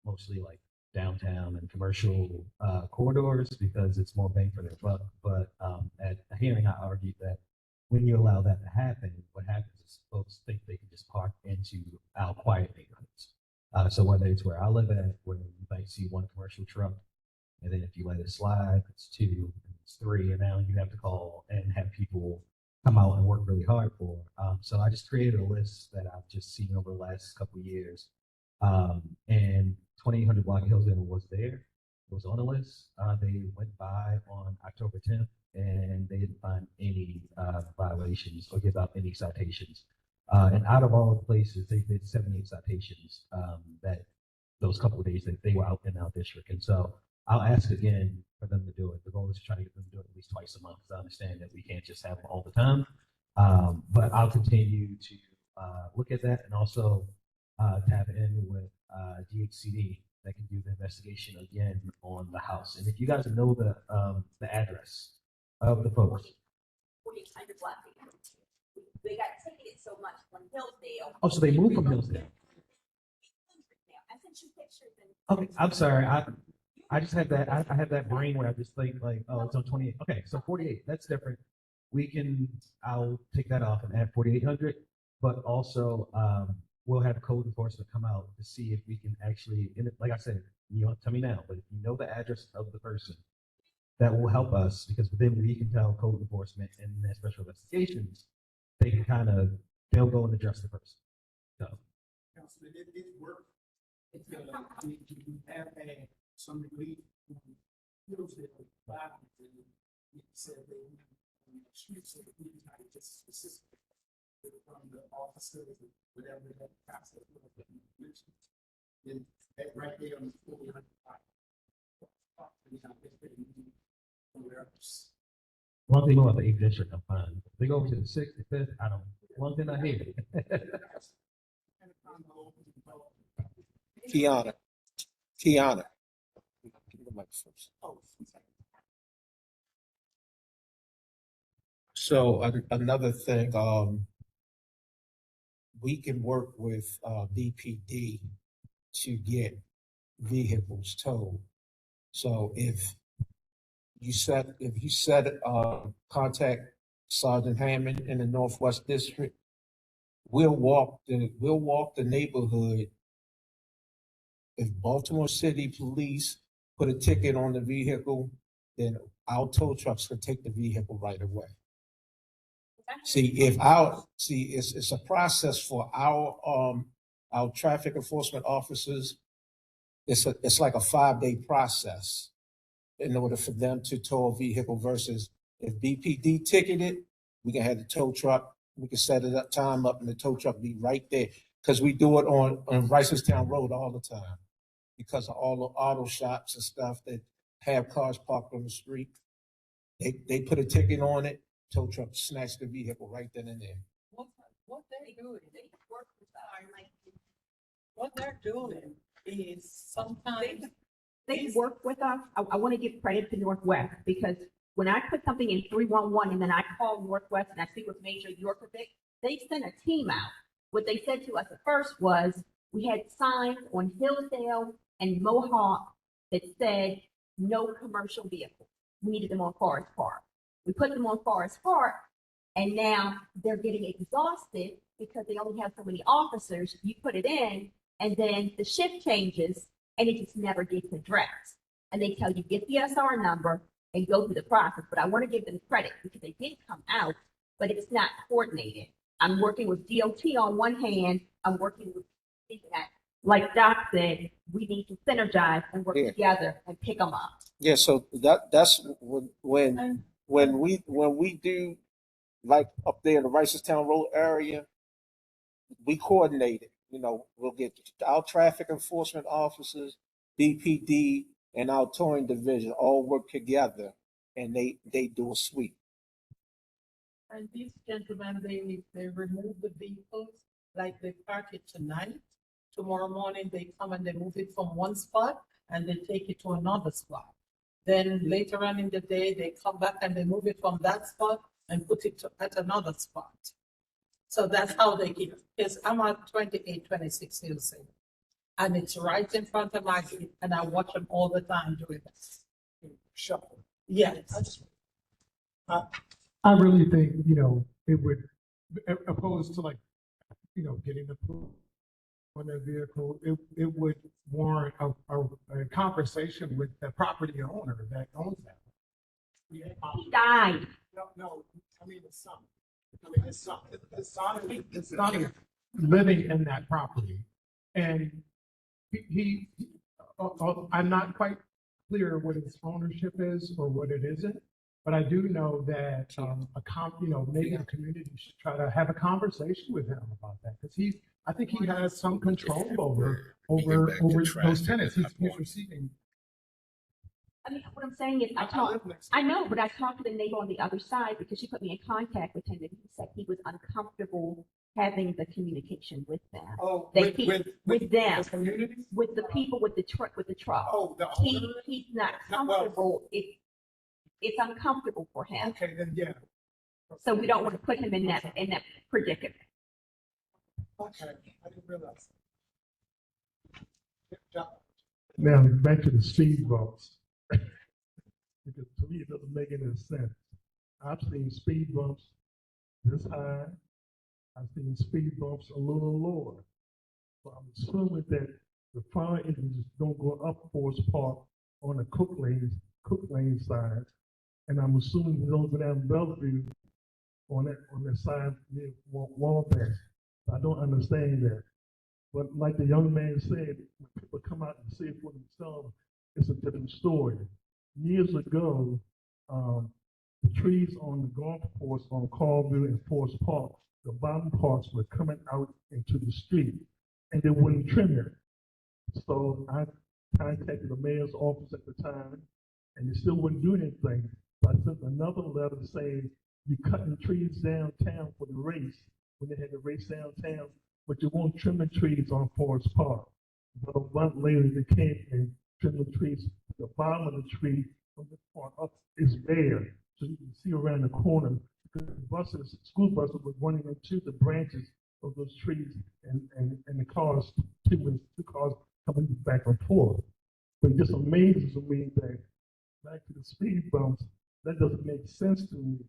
mostly like downtown and commercial corridors, because it's more bang for their buck. But at a hearing, I argued that when you allow that to happen, what happens is folks think they can just park into our quiet neighborhoods. So whether it's where I live at, where you might see one commercial truck, and then if you let it slide, it's 2, it's 3, and now you have to call and have people come out and work really hard for. So I just created a list that I've just seen over the last couple of years. And 2800 Block of Hillsdale was there. was on the list. They went by on October 10th and they didn't find any violations or give out any citations. And out of all the places, they did 78 citations that those couple of days that they were out in our district. And so I'll ask again for them to do it. The goal is to try to get them to do it at least twice a month. Because I understand that we can't just have them all the time. But I'll continue to look at that and also tap in with DHCD that can do the investigation again on the house. And if you guys know the address of the folks. 4800 block. They got ticketed so much from Hillsdale. Oh, so they moved from Hillsdale. I sent you pictures and. Okay, I'm sorry. I just have that. I have that brain where I just think like, oh, it's on 28. Okay, so 48. That's different. I'll take that off and add 4800. But also, we'll have code enforcement come out to see if we can actually, and like I said, you don't tell me now, but if you know the address of the person, that will help us because then we can tell code enforcement and their special investigations, they can they'll go and address the person. So. Councilman, it worked. We have had some relief from Hillsdale violence, and it said they streets of the United just specifically from the officers and whatever that process was. And that right there on the 400 One thing about the 8th district, I'm fine. If they go to the 6th, the 5th, I don't. One thing I hate. Kiana. Give the mic first. So another thing, we can work with BPD to get vehicles towed. So if you contact Sergeant Hammond in the Northwest District, we'll walk the neighborhood. If Baltimore City Police put a ticket on the vehicle, then our tow trucks can take the vehicle right away. It's a process for our traffic enforcement officers. It's like a 5-day process in order for them to tow a vehicle versus if BPD ticketed, we can have the tow truck, we can set it up, time up, and the tow truck be right there. Because we do it on Ricerstown Road all the time because of all the auto shops and stuff that have cars parked on the street. They put a ticket on it, tow truck snatch the vehicle right then and there. What they're doing is sometimes They work with us. I want to give credit to Northwest because when I put something in 311 and then I call Northwest and I see what Major York of it, they sent a team out. What they said to us at first was we had signs on Hillsdale and Mohawk that said no commercial vehicles. We needed them on Forest Park. We put them on Forest Park and now they're getting exhausted because they only have so many officers. You put it in and then the shift changes and it just never gets addressed. And they tell you, get the SR number and go through the process. But I want to give them credit because they did come out, but it's not coordinated. I'm working with DOT on one hand. I'm working with that. Like Doc said, we need to synergize and work together and pick them up. Yeah, so that's when we do like up there in the Ricerstown Road area, we coordinate it. You know, we'll get our traffic enforcement officers, BPD, and our towing division all work together, and they do a sweep. And these gentlemen, they remove the vehicles, like they park it tonight. Tomorrow morning, they come and they move it from one spot and they take it to another spot. Then later on in the day, they come back and they move it from that spot and put it at another spot. So that's how they get it. Because I'm at 2826 Hillsdale. And it's right in front of my gate, and I watch them all the time doing this. Shuffle. Yes. I really think, it would, opposed to getting the proof on their vehicle, it would warrant a conversation with the property owner that owns that. He died. No, I mean, his son. His son is living in that property. And I'm not quite clear what its ownership is or what it isn't. But I do know that, maybe the community should try to have a conversation with him about that, because I think he has some control over those tenants. He's receiving. I mean, what I'm saying is, I know, but I talked to the neighbor on the other side because she put me in contact with him, and he said he was uncomfortable having the communication with them. Oh, With them, the community? with the people with the truck, Oh, the He's not comfortable. It's uncomfortable for him. Okay, then, yeah. So we don't want to put him in that predicament. Okay, I didn't realize. Now, back to the speed bumps. Because to me, it doesn't make any sense. I've seen speed bumps this high. I've seen speed bumps a little lower. So I'm assuming that the fire engines don't go up Forest Park on the Cook Lane side. And I'm assuming they don't go down Bellevue on that side near Wabash. I don't understand that. But like the young man said, when people come out and see it for themselves, it's a different story. Years ago, the trees on the golf course on Carville and Forest Park, the bottom parts were coming out into the street, and they wouldn't trim it. So I contacted the mayor's office at the time, and they still wouldn't do anything. So I sent another letter saying, you're cutting trees downtown for the race, when they had the race downtown, but you won't trim the trees on Forest Park. But a month later, they came and trimmed the trees. The bottom of the tree from the part up is bare, so you can see around the corner. Because school buses were running into the branches of those trees, and the cars, two cars coming back and forth. But it just amazes me that, back to the speed bumps, that doesn't make sense to me.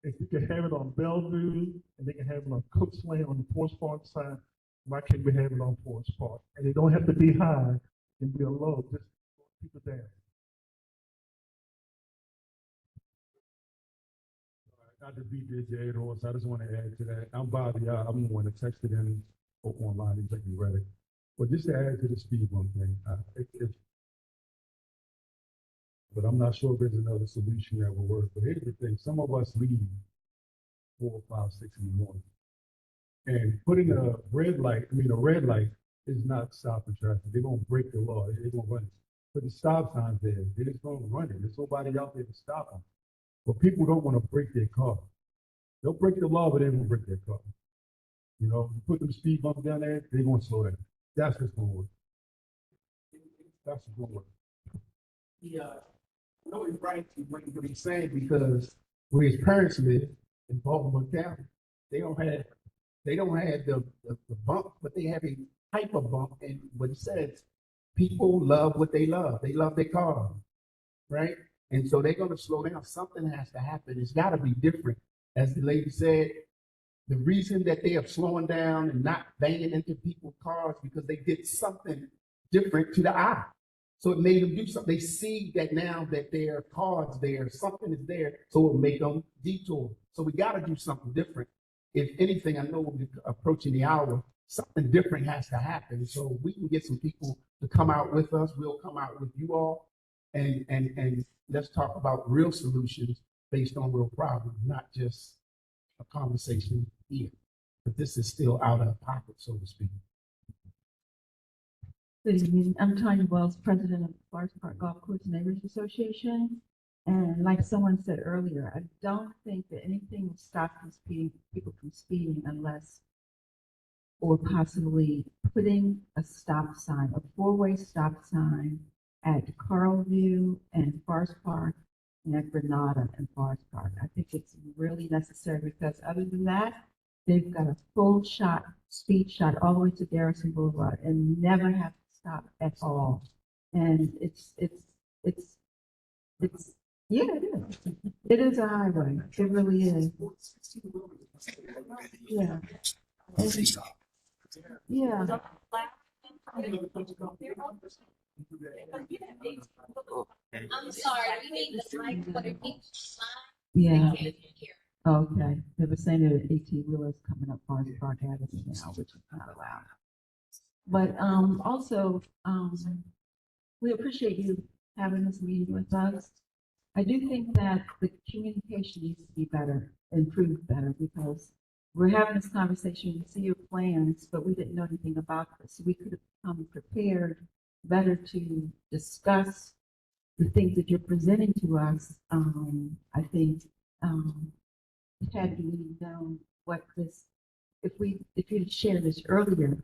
If you can have it on Bellevue and they can have it on Cook's Lane on the Forest Park side, why can't we have it on Forest Park? And they don't have to be high, it can be a low, just keep it down. Not to beat the dead horse, I just want to add to that. I'm Bobby. I'm the one that texted him online exactly ready. But just to add to the speed bump thing, but I'm not sure if there's another solution that will work. But here's the thing: some of us leave 4, 5, 6 in the morning, and putting a red light is not stopping traffic. They're gonna break the law. They're gonna run it. But the stop sign's there. They're just gonna run it. There's nobody out there to stop them. But people don't want to break their car. They'll break the law, but they won't break their car. You know, you put them speed bumps down there, they're going to slow down. That's what's going to work. That's what's going to work. Yeah, no, he's right. What he's saying, because where his parents live in Baltimore County, they don't have the bump, but they have a hyper bump. And what he says, people love what they love. They love their car, right? And so they're going to slow down. Something has to happen. It's got to be different. As the lady said, the reason that they are slowing down and not banging into people's cars because they did something different to the eye. So it made them do something. They see that now that their car's there, something is there, so it'll make them detour. So we got to do something different. If anything, I know we're approaching the hour, something different has to happen. So we can get some people to come out with us. We'll come out with you all. And let's talk about real solutions based on real problems, not just a conversation here. But this is still out of pocket, so to speak. Good evening. I'm Tanya Wells, president of the Forest Park Golf Course Neighbors Association. And like someone said earlier, I don't think that anything will stop people from speeding unless, or possibly putting a stop sign, a 4-way stop sign at Carlview and Forest Park and at Granada and Forest Park. I think it's really necessary because other than that, they've got a full shot, speed shot all the way to Garrison Boulevard and never have to stop at all. And it's yeah, it is. It is a highway. It really is. Yeah. Yeah. I'm sorry, we need the mic for the people. Yeah. Okay. They were saying that 18 wheelers coming up Forest Park Avenue now, which is not allowed. But also, we appreciate you having this meeting with us. I do think that the communication needs to be better, improved better, because we're having this conversation, we see your plans, but we didn't know anything about this. We could have come prepared better to discuss the things that you're presenting to us. I think, had we known what this, if you'd shared this earlier,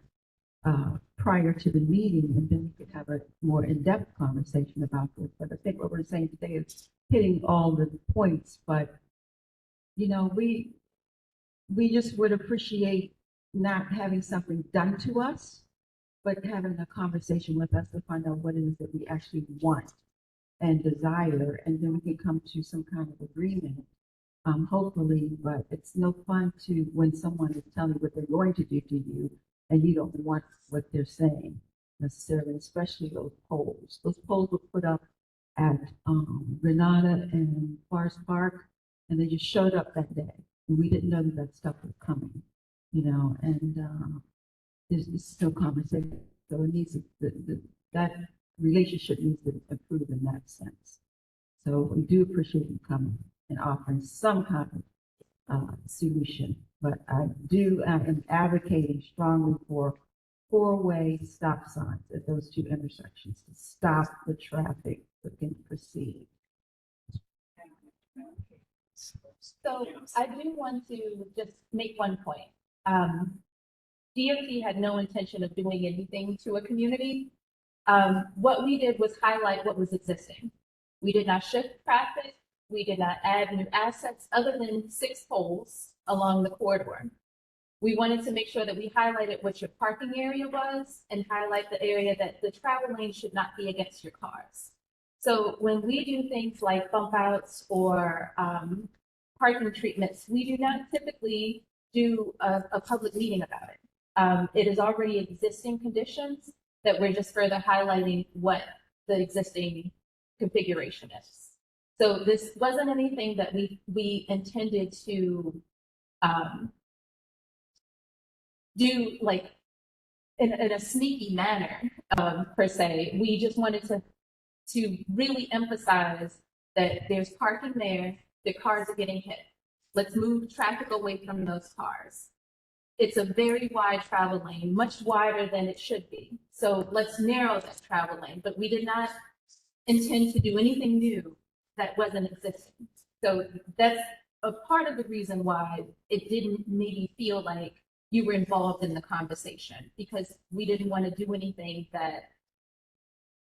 prior to the meeting, and then we could have a more in-depth conversation about this. But I think what we're saying today is hitting all the points, but, you know, we just would appreciate not having something done to us, but having a conversation with us to find out what it is that we actually want and desire, and then we can come to some kind of agreement, hopefully. But it's no fun to, when someone is telling you what they're going to do to you, and you don't want what they're saying necessarily, especially those polls. Those polls were put up at Granada and Forest Park, and they just showed up that day. And we didn't know that that stuff was coming, you know, and there's still conversation. So it needs that relationship needs to improve in that sense. So we do appreciate you coming and offering some kind of solution. But I am advocating strongly for four-way stop signs at those two intersections to stop the traffic that can proceed. So I do want to just make one point. DOT had no intention of doing anything to a community. What we did was highlight what was existing. We did not shift traffic. We did not add new assets other than 6 poles along the corridor. We wanted to make sure that we highlighted what your parking area was and highlight the area that the travel lane should not be against your cars. So when we do things like bump outs or parking treatments, we do not typically do a public meeting about it. It is already existing conditions that we're just further highlighting what the existing configuration is. So this wasn't anything that we intended to do like in a sneaky manner, per se. We just wanted to really emphasize that there's parking there, the cars are getting hit. Let's move traffic away from those cars. It's a very wide travel lane, much wider than it should be. So let's narrow that travel lane, but we did not intend to do anything new that wasn't existing. So that's a part of the reason why it didn't maybe feel like you were involved in the conversation, because we didn't want to do anything that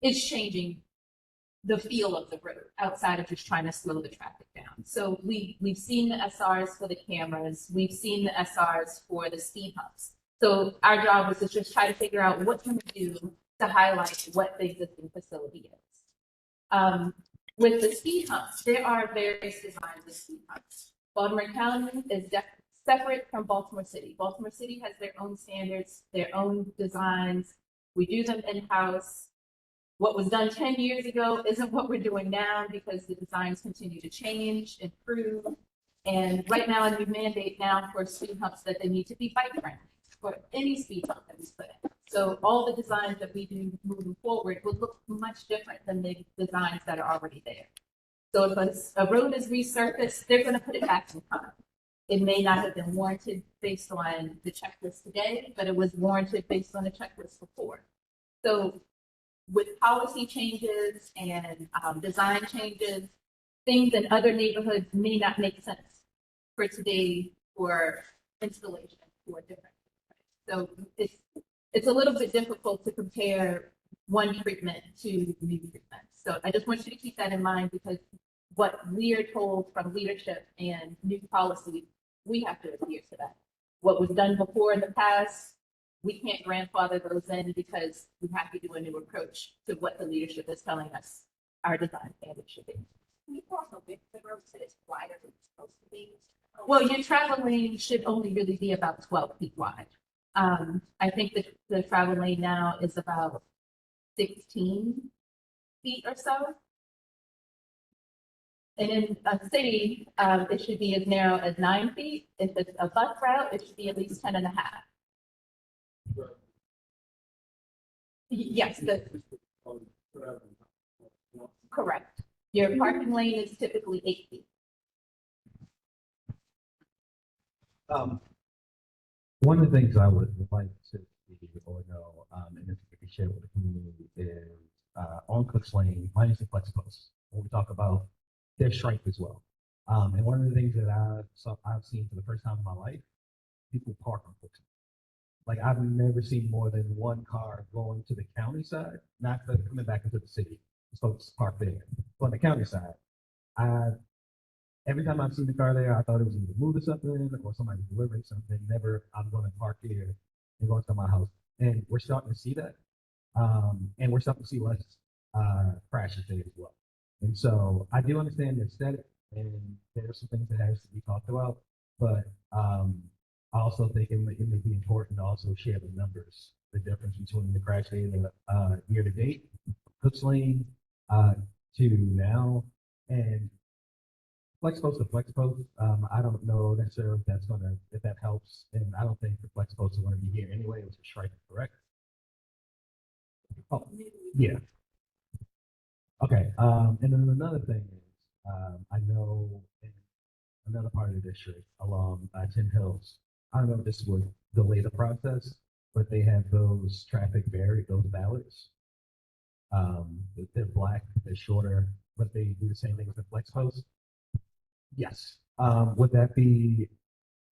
is changing the feel of the road outside of just trying to slow the traffic down. So we've seen the SRs for the cameras. We've seen the SRs for the speed humps. So our job was to just try to figure out what can we do to highlight what the existing facility is. With the speed humps, there are various designs of speed humps. Baltimore County is separate from Baltimore City. Baltimore City has their own standards, their own designs. We do them in-house. What was done 10 years ago isn't what we're doing now because the designs continue to change, improve. And right now, we mandate now for speed humps that they need to be bike friendly for any speed hump that we put in. So all the designs that we do moving forward will look much different than the designs that are already there. So if a road is resurfaced, they're going to put it back in front. It may not have been warranted based on the checklist today, but it was warranted based on the checklist before. So with policy changes and design changes, things in other neighborhoods may not make sense for today for installation or different. So it's a little bit difficult to compare one treatment to new treatments. So I just want you to keep that in mind, because what we are told from leadership and new policy, we have to adhere to that. What was done before in the past, we can't grandfather those in because we have to do a new approach to what the leadership is telling us our design standards should be. You also think the road said it's wider than it's supposed to be. Well, your travel lane should only really be about 12 feet wide. I think the travel lane now is about 16 feet or so. And in a city, it should be as narrow as 9 feet. If it's a bus route, it should be at least 10 and a half. Yes, Correct. Your parking lane is typically 8 feet. One of the things I would like to see or know, and if we can share with the community is, on Cooks Lane, minus the flex posts, when we talk about their strike as well. And one of the things that I've seen for the first time in my life, people park on Cooks Lane. Like I've never seen more than one car going to the county side, not coming back into the city. Folks park there. But on the county side, every time I've seen the car there, I thought it was either moving something or somebody delivering something. Never, I'm going to park here and go to my house. And we're starting to see that. And we're starting to see less crashes there as well. And so I do understand the aesthetic, and there are some things that has to be talked about. But I also think it may be important to also share the numbers, the difference between the crash data year to date, Cooks Lane to now, and flex post to flex post. I don't know necessarily if that helps, and I don't think the flex posts are going to be here anyway, which is striking, correct? Oh, yeah. Okay. And then another thing is, I know in another part of the district along Tin Hills, I don't know if this would delay the process, but they have those those ballots. They're black, they're shorter, but they do the same thing with the flex post. Yes. Would that be,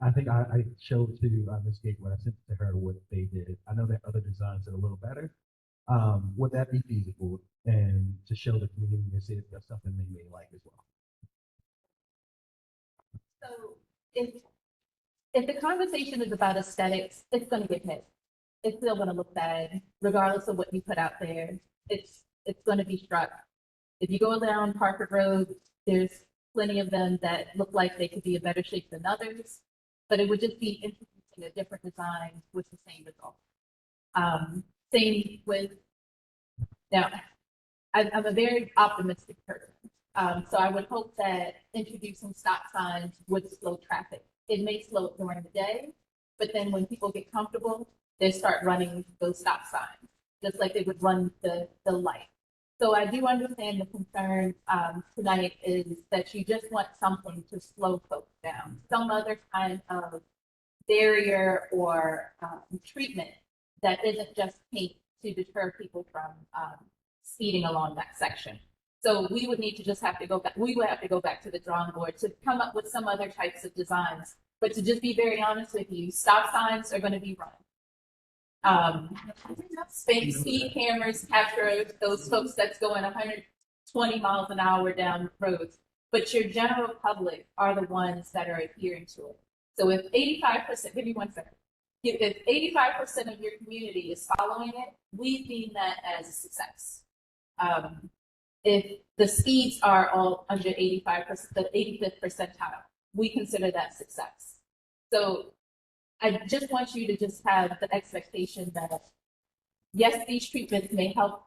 I think I showed to Ms. Gate when I sent it to her what they did. I know that other designs are a little better. Would that be feasible and to show the community and see if that's something they may like as well? So if the conversation is about aesthetics, it's going to get hit. It's still going to look bad, regardless of what you put out there. It's going to be struck. If you go down Parker Road, there's plenty of them that look like they could be in better shape than others, but it would just be introducing a different design with the same result. Same with, now, I'm a very optimistic person. So I would hope that introducing stop signs would slow traffic. It may slow it during the day, but then when people get comfortable, they start running those stop signs, just like they would run the light. So I do understand the concern tonight is that you just want something to slow folks down, some other kind of barrier or treatment that isn't just paint to deter people from speeding along that section. So we would need to just have to go back. We would have to go back to the drawing board to come up with some other types of designs. But to just be very honest with you, stop signs are going to be run. Speed cameras capture those folks that's going 120 miles an hour down roads. But your general public are the ones that are adhering to it. So if 85%, give me 1 second. If 85% of your community is following it, we deem that as a success. If the speeds are all under 85%, the 85th percentile, we consider that success. So I just want you to just have the expectation that, yes, these treatments may help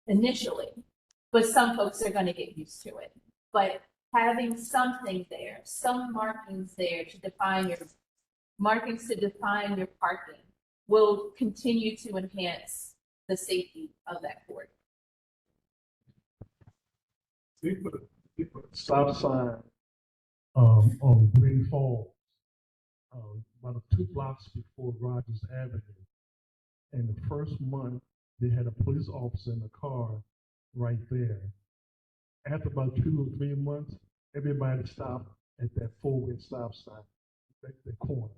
initially, but some folks are going to get used to it. But having something there, some markings there to define your parking will continue to enhance the safety of that corridor. They put a stop sign on Green Falls, about 2 blocks before Rogers Avenue. And the first month, they had a police officer in the car right there. After about 2 or 3 months, everybody stopped at that 4-way stop sign, the corner,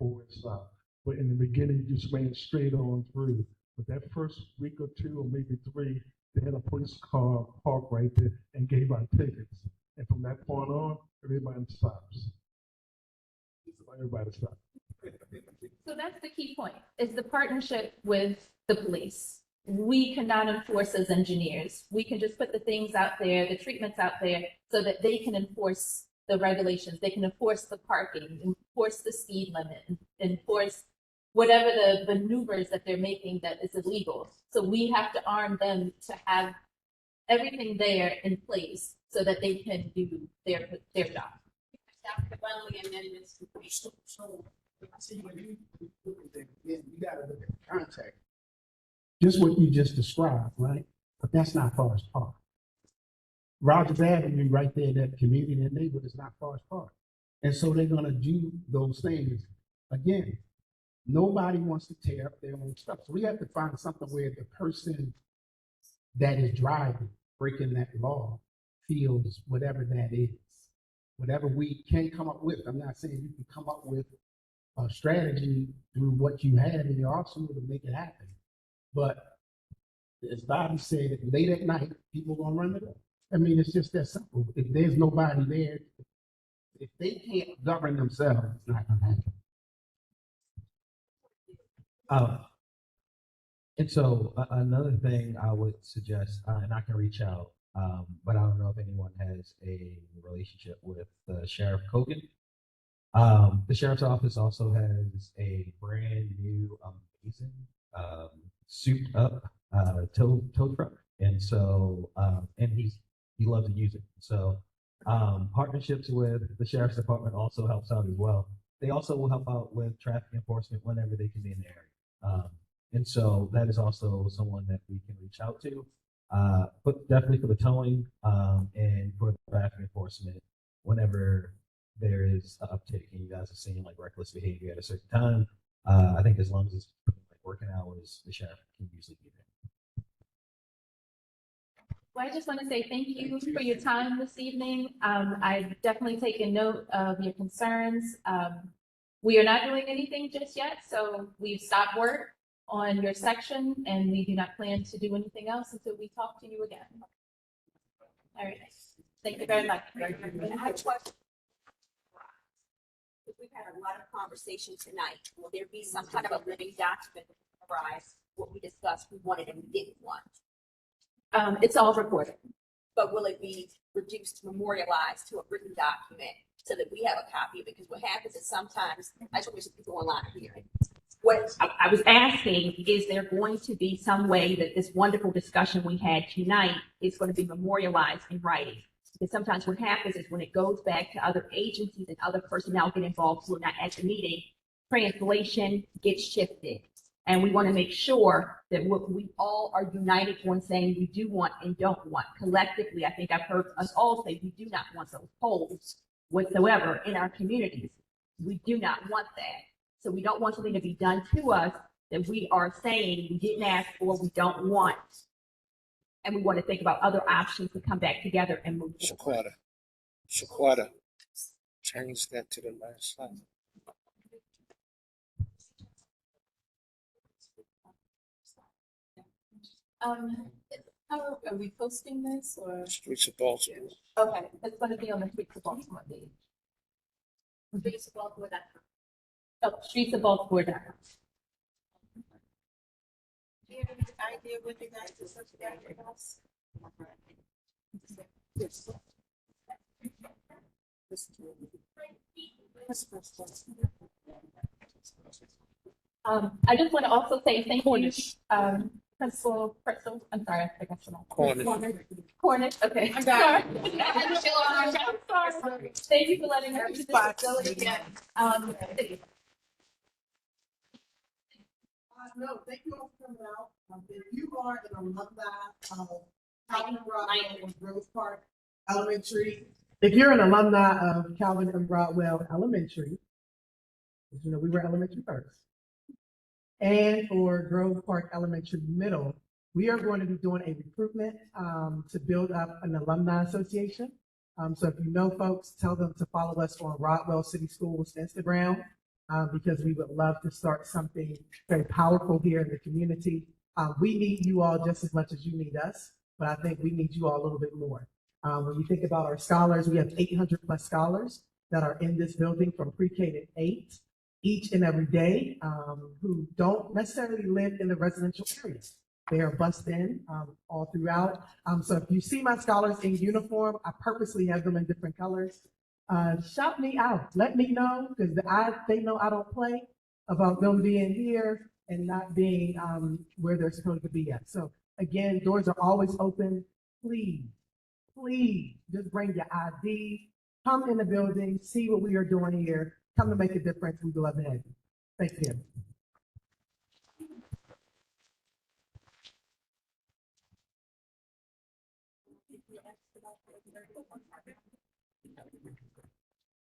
4-way stop. But in the beginning, you just ran straight on through. But that first week or 2 or maybe 3, they had a police car parked right there and gave out tickets. And from that point on, everybody stops. Everybody stops. So that's the key point, is the partnership with the police. We cannot enforce as engineers. We can just put the things out there, the treatments out there, so that they can enforce the regulations. They can enforce the parking, enforce the speed limit, enforce whatever the maneuvers that they're making that is illegal. So we have to arm them to have everything there in place so that they can do their job. You gotta look at the context. Just what you just described, right? but that's not Forest Park. Rogers Avenue, right there, that community and neighborhood is not Forest Park. And so they're gonna do those things. Again, nobody wants to tear up their own stuff. So we have to find something where the person that is driving, breaking that law, feels whatever that is. Whatever we can come up with. I'm not saying you can come up with a strategy through what you have in your arsenal to make it happen. But as Bobby said, late at night, people gonna run it up. I mean, it's just that simple. If there's nobody there, if they can't govern themselves, it's not gonna happen. And so another thing I would suggest, and I can reach out, but I don't know if anyone has a relationship with Sheriff Kogan. The sheriff's office also has a brand new, amazing, souped up tow truck, and so and he loves to use it. So partnerships with the sheriff's department also helps out as well. They also will help out with traffic enforcement whenever they can be in the area. And so that is also someone that we can reach out to. But definitely for the towing and for the traffic enforcement, whenever there is an uptick and you guys are seeing like reckless behavior at a certain time, I think as long as it's like working hours, the sheriff can usually be there. Well, I just want to say thank you for your time this evening. I've definitely taken note of your concerns. We are not doing anything just yet, so we've stopped work on your section, and we do not plan to do anything else until we talk to you again. All right, thank you very much. I have a question. We've had a lot of conversation tonight. Will there be some kind of a living document that summarize what we discussed, we wanted and we didn't want? It's all recorded. But will it be reduced, memorialized to a written document so that we have a copy of it? Because what happens is sometimes, I just wish people online are hearing. What I was asking, is there going to be some way that this wonderful discussion we had tonight is going to be memorialized in writing? Because sometimes what happens is when it goes back to other agencies and other personnel get involved who are not at the meeting, translation gets shifted. And we want to make sure that what we all are united on saying we do want and don't want. Collectively, I think I've heard us all say we do not want those polls whatsoever in our communities. We do not want that. So we don't want something to be done to us that we are saying we didn't ask for, we don't want. And we want to think about other options to come back together and move forward. Shaquata, change that to the last slide. How are we posting this or? Streets of Baltimore. Okay, it's going to be on the Streets of Baltimore page. Streets of Baltimore.com. Oh, streetsofbaltimore.com. Do you have any idea what the guys are supposed to get for us? I just want to also say thank you, Principal Pretzel. I'm sorry, I forgot your name. Cornish. Okay. I got I'm sorry. Thank you for letting us use this facility again. No, thank you all for coming out. If you are an alumni of Calvin and Rodwell and Grove Park Elementary. If you're an alumni of Calvin and Broadwell Elementary, as you know, we were elementary first, and for Grove Park Elementary Middle, we are going to be doing a recruitment to build up an alumni association. So if you know folks, tell them to follow us on Rodwell City Schools Instagram, because we would love to start something very powerful here in the community. We need you all just as much as you need us, but I think we need you all a little bit more. When you think about our scholars, we have 800 plus scholars that are in this building from pre-K to 8 each and every day, who don't necessarily live in the residential areas. They are bussed in all throughout. So if you see my scholars in uniform, I purposely have them in different colors. Shout me out. Let me know, because they know I don't play about them being here and not being where they're supposed to be at. So again, doors are always open. Please, please just bring your ID. Come in the building, see what we are doing here. Come to make a difference. We'd love to have you. Thank you. 34 Park Avenue.